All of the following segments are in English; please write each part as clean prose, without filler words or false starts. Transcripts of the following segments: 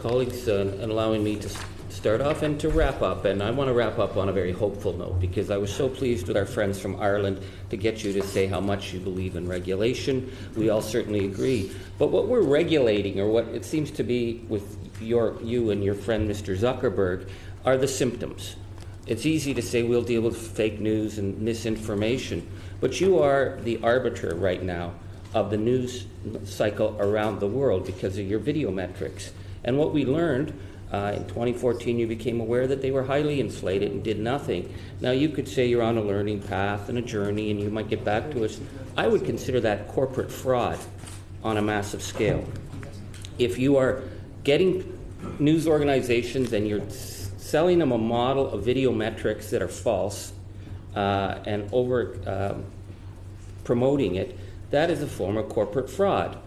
colleagues and allowing me to start off and to wrap up. And I want to wrap up on a very hopeful note, because I was so pleased with our friends from Ireland to get you to say how much you believe in regulation. We all certainly agree. But what we're regulating, or what it seems to be with you and your friend Mr. Zuckerberg, are the symptoms. It's easy to say we'll deal with fake news and misinformation, but you are the arbiter right now of the news cycle around the world because of your video metrics. And what we learned in 2014, you became aware that they were highly inflated and did nothing. Now, you could say you're on a learning path and a journey, and you might get back to us. I would consider that corporate fraud on a massive scale. If you are getting news organizations and you're selling them a model of video metrics that are false and over promoting it, that is a form of corporate fraud.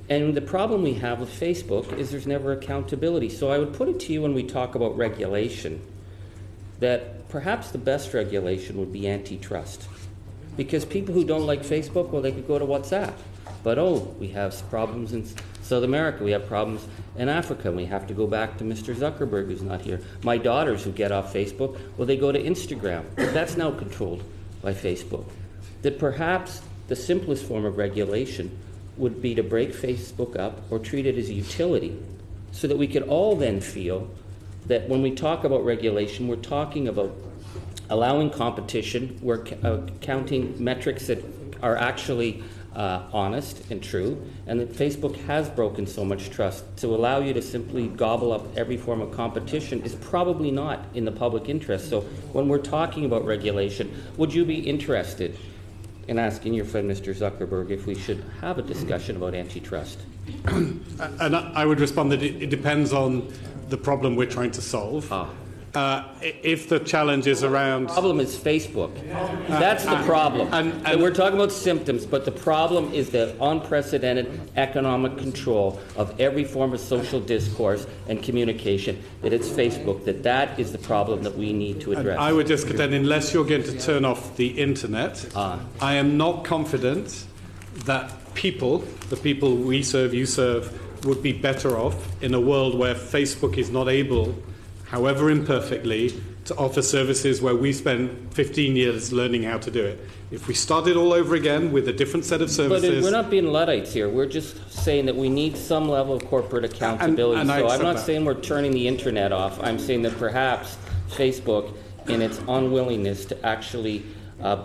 And the problem we have with Facebook is there's never accountability. So I would put it to you when we talk about regulation, that perhaps the best regulation would be antitrust. Because people who don't like Facebook, well, they could go to WhatsApp. But we have problems in South America, we have problems in Africa, and we have to go back to Mr. Zuckerberg, who's not here. My daughters who get off Facebook, well, they go to Instagram. But that's now controlled by Facebook. That perhaps the simplest form of regulation would be to break Facebook up or treat it as a utility, so that we could all then feel that when we talk about regulation, we're talking about allowing competition, we're counting metrics that are actually honest and true, and that Facebook has broken so much trust. To allow you to simply gobble up every form of competition is probably not in the public interest. So when we're talking about regulation, would you be interested in asking your friend Mr. Zuckerberg if we should have a discussion about antitrust? And I would respond that it depends on the problem we're trying to solve. If the challenge is around... The problem is Facebook. That's the problem. And we're talking about symptoms, but the problem is the unprecedented economic control of every form of social discourse and communication, that it's Facebook, that is the problem that we need to address. And I would just contend, unless you're going to turn off the internet, I am not confident that the people we serve, you serve, would be better off in a world where Facebook is not able, however imperfectly, to offer services where we spent 15 years learning how to do it. If we started all over again with a different set of services... But we're not being Luddites here. We're just saying that we need some level of corporate accountability. So I'm not saying we're turning the internet off. I'm saying that perhaps Facebook, in its unwillingness to actually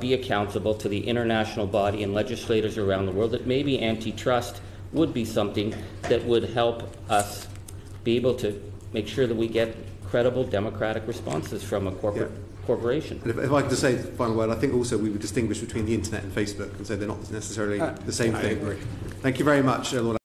be accountable to the international body and legislators around the world, that maybe antitrust would be something that would help us be able to make sure that we get credible democratic responses from a corporation. And if I could just say the final word, I think also we would distinguish between the internet and Facebook and say they're not necessarily the same thing. I agree. Thank you very much, Lord.